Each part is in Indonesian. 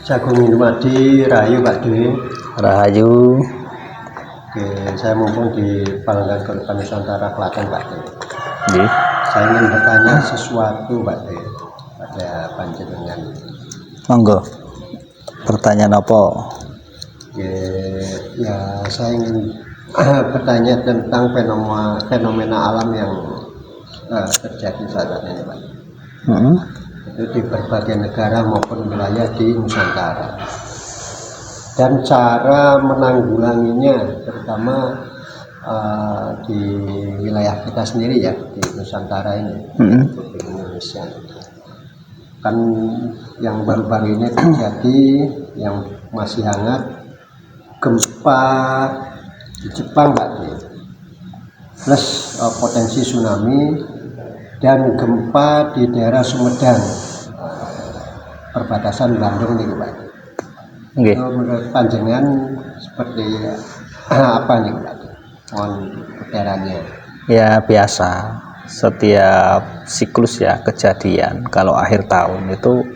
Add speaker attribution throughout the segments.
Speaker 1: Jagung Indumadi, Rahayu Pak Dwi.
Speaker 2: Rahayu.
Speaker 1: Oke, saya mumpung di Palenggan Kehidupan Nusantara Klaten Pak Dwi.
Speaker 2: Nggih.
Speaker 1: Saya ingin bertanya sesuatu Pak Dwi pada panjenengan.
Speaker 2: Monggo. Pertanyaan apa?
Speaker 1: Ya, saya ingin bertanya tentang fenomena alam yang terjadi saat ini Pak. Itu di berbagai negara maupun wilayah di Nusantara, dan cara menanggulanginya terutama di wilayah kita sendiri ya, di Nusantara ini, di Indonesia. Kan yang baru-baru ini terjadi yang masih hangat, gempa di Jepang Pak, plus potensi tsunami dan gempa di daerah Sumedang, perbatasan Bandung nih Pak.
Speaker 2: Okay.
Speaker 1: Menurut panjenengan seperti apa nih Pak? Mohon penerangannya.
Speaker 2: Ya biasa, setiap siklus ya kejadian. Kalau akhir tahun itu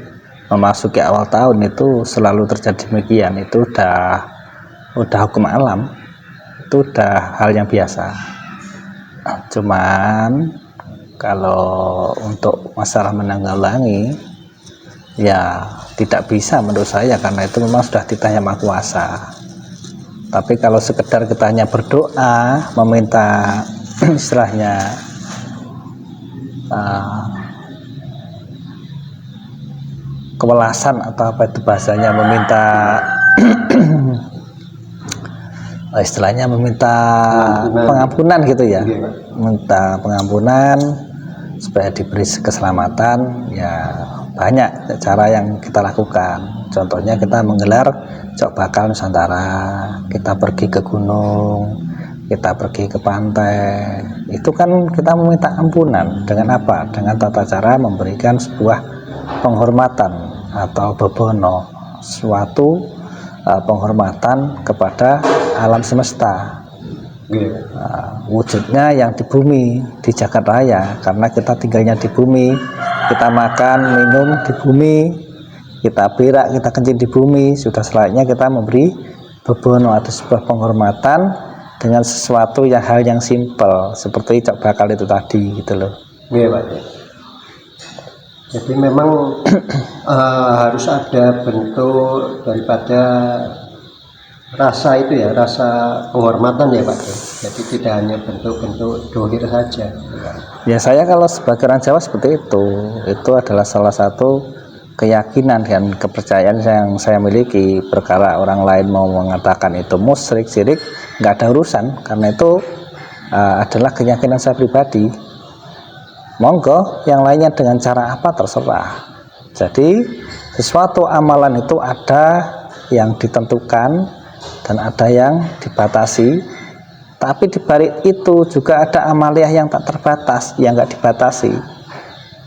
Speaker 2: memasuki awal tahun itu selalu terjadi demikian. Itu udah hukum alam, itu udah hal yang biasa. Cuman kalau untuk masalah menanggulangi ya tidak bisa menurut saya, karena itu memang sudah titahnya Maha Kuasa. Tapi kalau sekedar kita hanya berdoa meminta istilahnya kewelasan atau apa itu bahasanya, meminta istilahnya meminta pengampunan gitu ya, minta pengampunan supaya diberi keselamatan, ya banyak cara yang kita lakukan. Contohnya kita menggelar Jok Bakal Nusantara, kita pergi ke gunung, kita pergi ke pantai, itu kan kita meminta ampunan dengan apa? Dengan tata cara memberikan sebuah penghormatan atau bebono, suatu penghormatan kepada alam semesta. Wujudnya yang di bumi, di jagat raya, karena kita tinggalnya di bumi, kita makan minum di bumi, kita berak kita kencing di bumi. Sudah selayaknya kita memberi bebono atau sebuah penghormatan dengan sesuatu hal yang simpel seperti Jok Bakal itu tadi gitu loh.
Speaker 1: Iya Pak. Jadi memang harus ada bentuk daripada rasa itu ya, rasa penghormatan ya Pak. Jadi tidak hanya bentuk-bentuk dohir saja.
Speaker 2: Ya saya kalau sebagai orang Jawa seperti itu adalah salah satu keyakinan dan kepercayaan yang saya miliki. Perkara orang lain mau mengatakan itu musyrik, syirik, nggak ada urusan, karena itu adalah keyakinan saya pribadi. Monggo yang lainnya dengan cara apa terserah. Jadi sesuatu amalan itu ada yang ditentukan dan ada yang dibatasi, tapi dibalik itu juga ada amaliah yang tak terbatas, yang nggak dibatasi.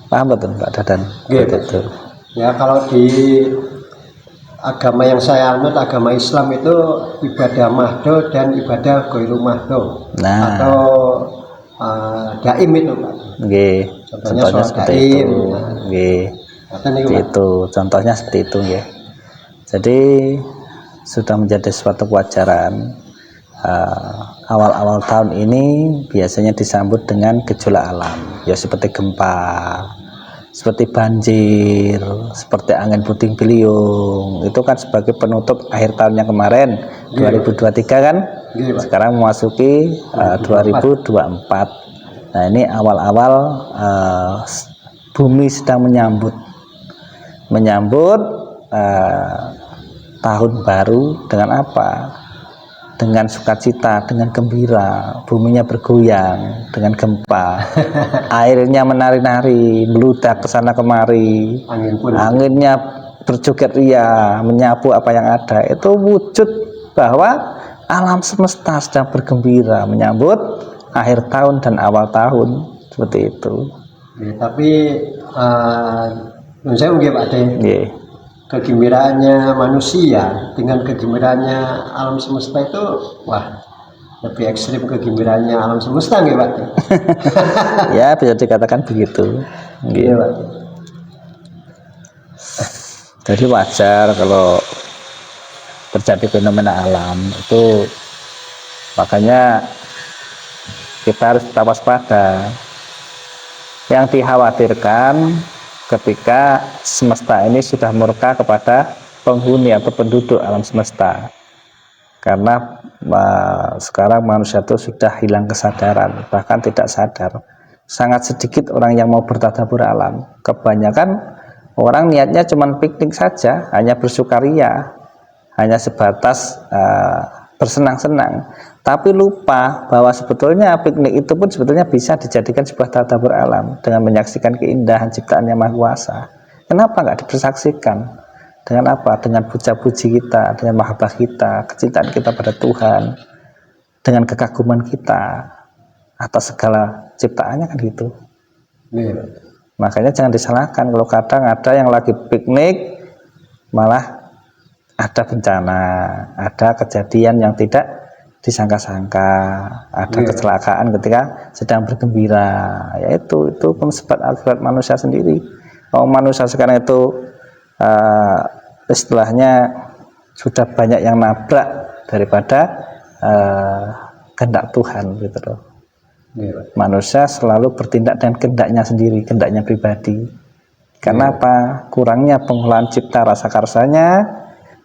Speaker 2: Paham betul Pak Dadan?
Speaker 1: Gitu. Ya kalau di agama yang saya anut, agama Islam itu ibadah mahdo dan ibadah goiru mahdo, atau daim itu Pak.
Speaker 2: Contohnya seperti
Speaker 1: daim,
Speaker 2: itu contohnya seperti itu ya. Jadi sudah menjadi suatu kewajaran. Awal-awal tahun ini biasanya disambut dengan gejolak alam, ya seperti gempa, seperti banjir, seperti angin puting beliung. Itu kan sebagai penutup akhir tahun yang kemarin 2023 kan. Sekarang memasuki 2024. Nah ini awal-awal bumi sedang menyambut tahun baru dengan apa? Dengan sukacita, dengan gembira. Buminya bergoyang dengan gempa, airnya menari-nari, meludak ke sana kemari, anginnya berjoget ria, menyapu apa yang ada. Itu wujud bahwa alam semesta sedang bergembira menyambut akhir tahun dan awal tahun, seperti itu.
Speaker 1: Ya, tapi saya mungkin Pak De, kegembiraannya manusia dengan kegembiraannya alam semesta itu lebih ekstrim kegembiraannya alam semesta nggih Pak?
Speaker 2: Ya bisa dikatakan begitu.
Speaker 1: Iya Pak.
Speaker 2: Jadi wajar kalau terjadi fenomena alam itu, makanya kita harus tetap waspada. Yang dikhawatirkan ketika semesta ini sudah murka kepada penghuni atau penduduk alam semesta, karena sekarang manusia itu sudah hilang kesadaran, bahkan tidak sadar. Sangat sedikit orang yang mau bertadabbur alam. Kebanyakan orang niatnya cuma piknik saja, hanya bersukaria, hanya sebatas bersenang-senang, tapi lupa bahwa sebetulnya piknik itu pun sebetulnya bisa dijadikan sebuah tadabbur alam dengan menyaksikan keindahan ciptaan Yang Maha Kuasa. Kenapa nggak dipersaksikan? Dengan apa? Dengan puja-puji kita, dengan mahabbah kita, kecintaan kita pada Tuhan, dengan kekaguman kita atas segala ciptaannya, kan gitu.
Speaker 1: Iya.
Speaker 2: Makanya jangan disalahkan kalau kadang ada yang lagi piknik malah ada bencana, ada kejadian yang tidak disangka-sangka, ada kecelakaan ketika sedang bergembira. Yaitu pun sebab akibat manusia sendiri. Kalau manusia sekarang itu istilahnya sudah banyak yang nabrak daripada kehendak Tuhan, gitu loh. Manusia selalu bertindak dengan kehendaknya sendiri, kehendaknya pribadi. Karena apa? Kurangnya pengolahan cipta rasa karsanya,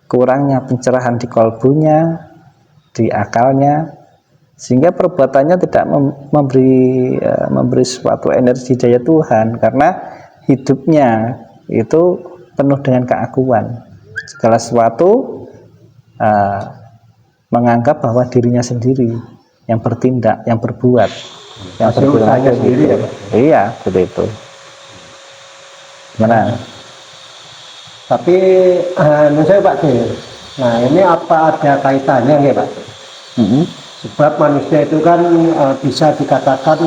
Speaker 2: kurangnya pencerahan di kolbunya, di akalnya, sehingga perbuatannya tidak memberi suatu energi daya Tuhan, karena hidupnya itu penuh dengan keakuan. Segala sesuatu menganggap bahwa dirinya sendiri yang bertindak, yang berbuat, yang berperilaku
Speaker 1: sendiri, ya Pak?
Speaker 2: Iya, seperti itu. Gimana?
Speaker 1: Tapi menurut saya Pak Dir, nah ini apa ada kaitannya nggak Pak? Sebab manusia itu kan bisa dikatakan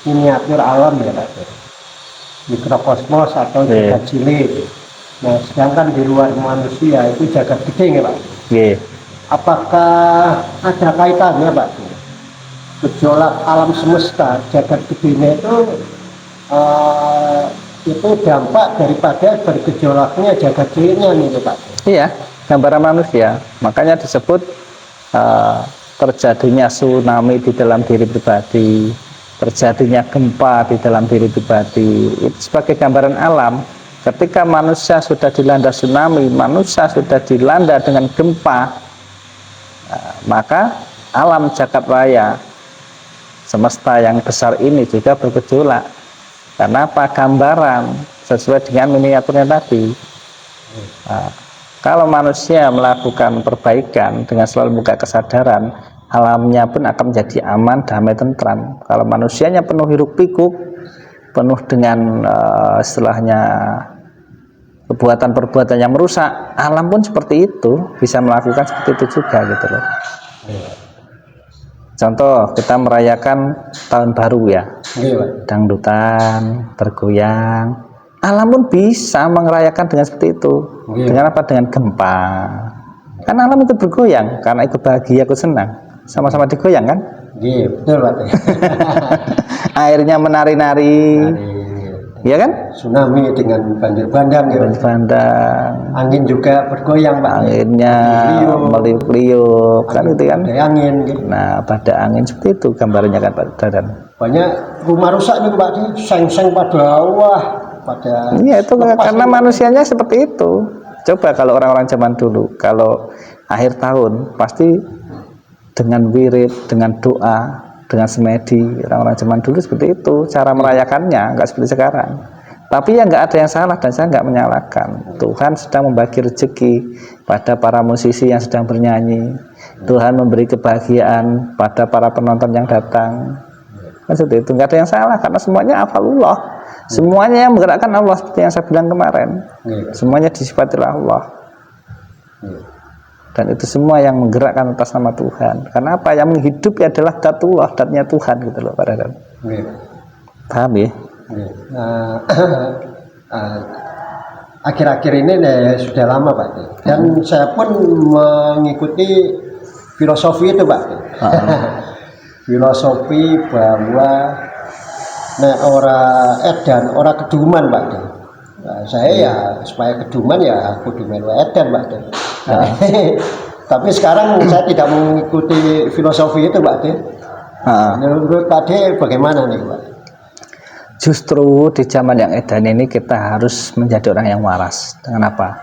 Speaker 1: miniatur alam ya Pak Dir, mikrokosmos atau jagat cilik. Nah sedangkan di luar manusia itu jagat gede nggak Pak? Apakah ada kaitannya Pak Dir? Gejolak alam semesta jagat gedenya itu dampak daripada bergejolaknya jagat ciliknya nih Pak.
Speaker 2: Iya, gambaran manusia. Makanya disebut terjadinya tsunami di dalam diri pribadi, terjadinya gempa di dalam diri pribadi. Itu sebagai gambaran alam. Ketika manusia sudah dilanda tsunami, manusia sudah dilanda dengan gempa, maka alam jagat raya semesta yang besar ini juga bergejolak. Karena apa? Gambaran sesuai dengan miniaturnya tadi. Nah, kalau manusia melakukan perbaikan dengan selalu membuka kesadaran, alamnya pun akan menjadi aman, damai, tentram. Kalau manusianya penuh hiruk pikuk, penuh dengan istilahnya perbuatan-perbuatan yang merusak, alam pun seperti itu, bisa melakukan seperti itu juga, gitu loh. Contoh, kita merayakan tahun baru ya, dangdutan, bergoyang, alam pun bisa merayakan dengan seperti itu. Dengan apa? Dengan gempa. Kan alam ikut bergoyang, karena ikut bahagia, ikut senang, sama-sama digoyang kan?
Speaker 1: Iya, betul Pak.
Speaker 2: Airnya menari-nari, ya kan?
Speaker 1: Tsunami dengan banjir bandang, ya.
Speaker 2: Banjir bandang.
Speaker 1: Angin juga bergoyang Pak.
Speaker 2: Anginnya meliuk-liuk, kan itu kan?
Speaker 1: Ada angin. Gitu.
Speaker 2: Nah, pada angin seperti itu gambarnya kan Pak Dadan.
Speaker 1: Banyak rumah rusak nih Pak, seng-seng pada wah, pada.
Speaker 2: Iya, itu karena manusianya seperti itu. Coba kalau orang-orang zaman dulu, kalau akhir tahun pasti dengan wirid, dengan doa, dengan semedi. Orang-orang zaman dulu seperti itu cara merayakannya, nggak seperti sekarang. Tapi ya nggak ada yang salah, dan saya nggak menyalahkan. Tuhan sedang membagi rezeki pada para musisi yang sedang bernyanyi. Tuhan memberi kebahagiaan pada para penonton yang datang. Kan seperti itu, nggak ada yang salah karena semuanya afalullah. Semuanya yang menggerakkan Allah, seperti yang saya bilang kemarin. Semuanya disifati Allah. Dan itu semua yang menggerakkan atas nama Tuhan. Karena apa? Yang menghidupi adalah datullah, datnya Tuhan, gitu loh Pak Dadan. Paham ya?
Speaker 1: Akhir-akhir ini sudah lama Pak, dan saya pun mengikuti filosofi itu Pak. Filosofi bahwa nek ora edan ora keduman Pak. Nah, saya ya supaya keduman ya kudu melu edan Pak De. Nah, tapi sekarang saya tidak mengikuti filosofi itu Pak De. Menurut Pak De bagaimana nih Pak?
Speaker 2: Justru di zaman yang edan ini kita harus menjadi orang yang waras. Dengan apa?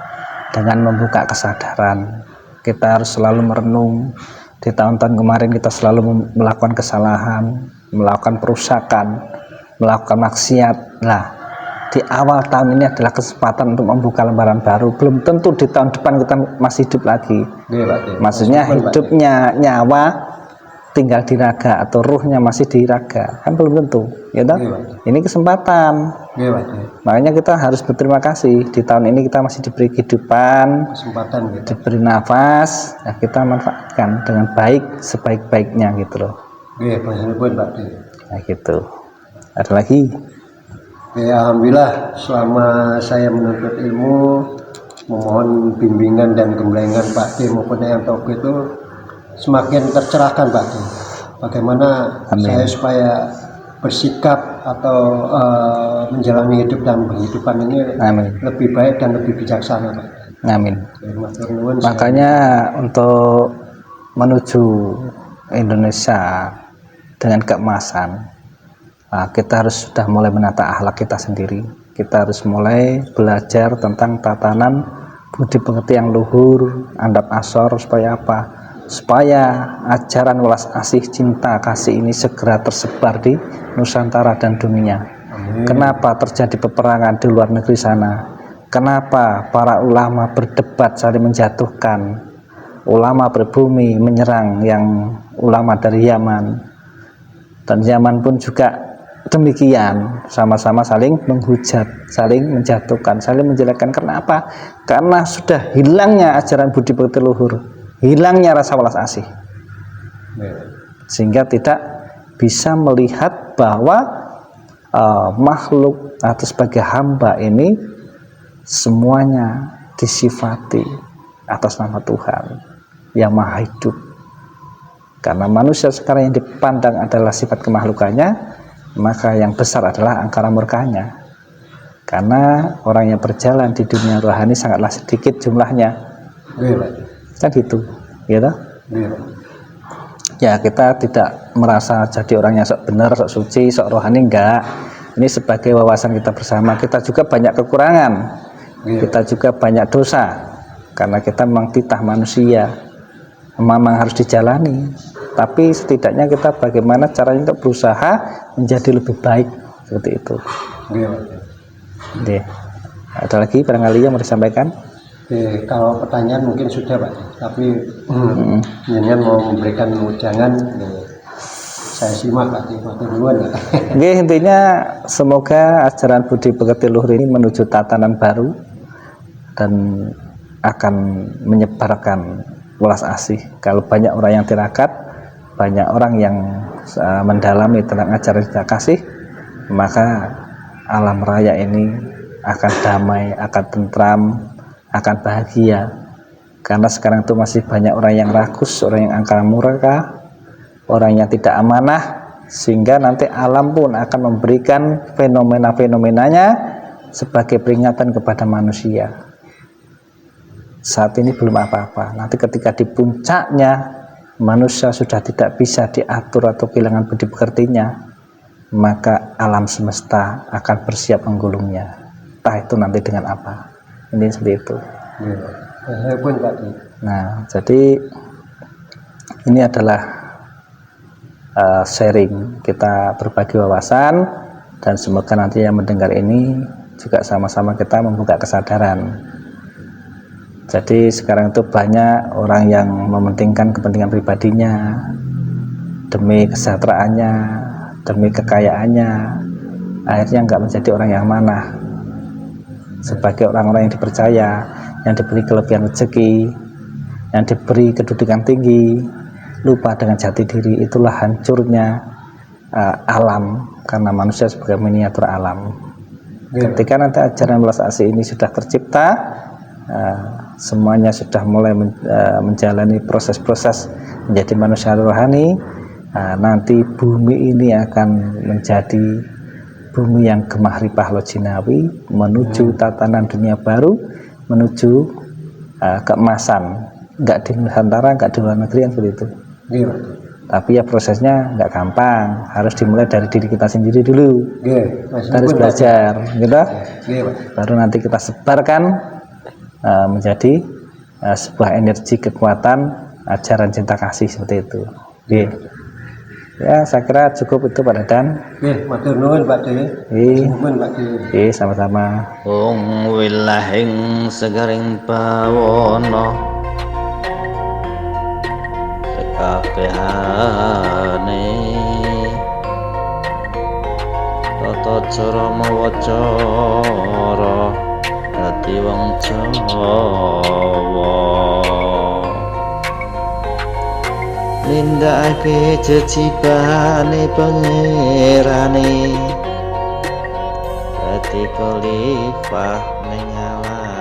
Speaker 2: Dengan membuka kesadaran. Kita harus selalu merenung. Di tahun-tahun kemarin kita selalu melakukan kesalahan, melakukan perusakan, melakukan maksiat. Nah, di awal tahun ini adalah kesempatan untuk membuka lembaran baru. Belum tentu di tahun depan kita masih hidup lagi. Maksudnya hidupnya nyawa tinggal di raga atau ruhnya masih di raga, kan belum tentu, ya toh? Ini kesempatan. Makanya kita harus berterima kasih di tahun ini kita masih diberi kehidupan, kesempatan, diberi nafas, ya kita manfaatkan dengan baik sebaik-baiknya gitu loh. Nah gitu. Ada lagi?
Speaker 1: Ya, alhamdulillah selama saya menuntut ilmu, memohon bimbingan dan gemblengan Pak D maupun Yang Togo itu semakin tercerahkan Pak D. Bagaimana saya supaya bersikap atau menjalani hidup dan kehidupan ini lebih baik dan lebih bijaksana Pak.
Speaker 2: Amin. Makanya untuk menuju Indonesia dengan keemasan, kita harus sudah mulai menata akhlak kita sendiri. Kita harus mulai belajar tentang tatanan budi pekerti yang luhur, adab asor, supaya apa? Supaya ajaran welas asih cinta kasih ini segera tersebar di Nusantara dan dunia. Kenapa terjadi peperangan di luar negeri sana? Kenapa para ulama berdebat saling menjatuhkan? Ulama berbumi menyerang yang ulama dari Yaman, dan Yaman pun juga demikian, sama-sama saling menghujat, saling menjatuhkan, saling menjelekkan. Kenapa? Karena sudah hilangnya ajaran budi pekerti luhur, hilangnya rasa welas asih, sehingga tidak bisa melihat bahwa makhluk atau sebagai hamba ini semuanya disifati atas nama Tuhan yang maha hidup. Karena manusia sekarang yang dipandang adalah sifat kemakhlukannya, maka yang besar adalah angkara murkanya. Karena orang yang berjalan di dunia rohani sangatlah sedikit jumlahnya. Kan gitu, gitu. Ya, kita tidak merasa jadi orang yang sok benar, sok suci, sok rohani, enggak. Ini sebagai wawasan kita bersama. Kita juga banyak kekurangan, kita juga banyak dosa, karena kita memang titah manusia, memang harus dijalani. Tapi setidaknya kita bagaimana caranya untuk berusaha menjadi lebih baik, seperti itu. Ada lagi barangkali yang mau disampaikan?
Speaker 1: Kalau pertanyaan mungkin sudah Pak, tapi Nyanyian mau memberikan ujangan, saya simak Pak, duluan ya.
Speaker 2: Intinya semoga ajaran budi pekerti luhur ini menuju tatanan baru dan akan menyebarkan welas asih. Kalau banyak orang yang tirakat, banyak orang yang mendalami tentang ajaran cinta kasih, maka alam raya ini akan damai, akan tentram, akan bahagia. Karena sekarang itu masih banyak orang yang rakus, orang yang angkara murka, orang yang tidak amanah, sehingga nanti alam pun akan memberikan fenomena-fenomenanya sebagai peringatan kepada manusia. Saat ini belum apa-apa, nanti ketika di puncaknya manusia sudah tidak bisa diatur atau kehilangan budi pekertinya, maka alam semesta akan bersiap menggulungnya. Entah itu nanti dengan apa. Ini seperti itu. Nah, jadi ini adalah sharing, kita berbagi wawasan, dan semoga nanti yang mendengar ini juga sama-sama kita membuka kesadaran. Jadi sekarang itu banyak orang yang mementingkan kepentingan pribadinya demi kesejahteraannya, demi kekayaannya, akhirnya nggak menjadi orang yang amanah sebagai orang-orang yang dipercaya, yang diberi kelebihan rezeki, yang diberi kedudukan tinggi, lupa dengan jati diri. Itulah hancurnya alam, karena manusia sebagai miniatur alam. Ketika nanti ajaran welas asih ini sudah tercipta, semuanya sudah mulai menjalani proses-proses menjadi manusia rohani, nanti bumi ini akan menjadi bumi yang gemah ripah lojinawi menuju tatanan dunia baru, menuju keemasan, nggak di Nusantara, nggak di luar negeri yang seperti itu.
Speaker 1: Nggih, Pak.
Speaker 2: Tapi ya prosesnya nggak gampang, harus dimulai dari diri kita sendiri dulu.
Speaker 1: Nggih, Mas.
Speaker 2: Kita harus
Speaker 1: Pun, Pak.
Speaker 2: belajar, gitu.
Speaker 1: Nggih, Pak.
Speaker 2: Baru nanti kita sebarkan menjadi sebuah energi kekuatan ajaran cinta kasih seperti itu. Oke. Ya, saya kira cukup itu Pak Dadan.
Speaker 1: Nggih, matur nuwun Pak De. Nuwun Pak De.
Speaker 2: Oke, sama-sama.
Speaker 3: Ung wilahing segaring pawana sekabehane tata cara mawacara dadi wong Jawa nindakake jejibane pangerane dadi khalifah ning alam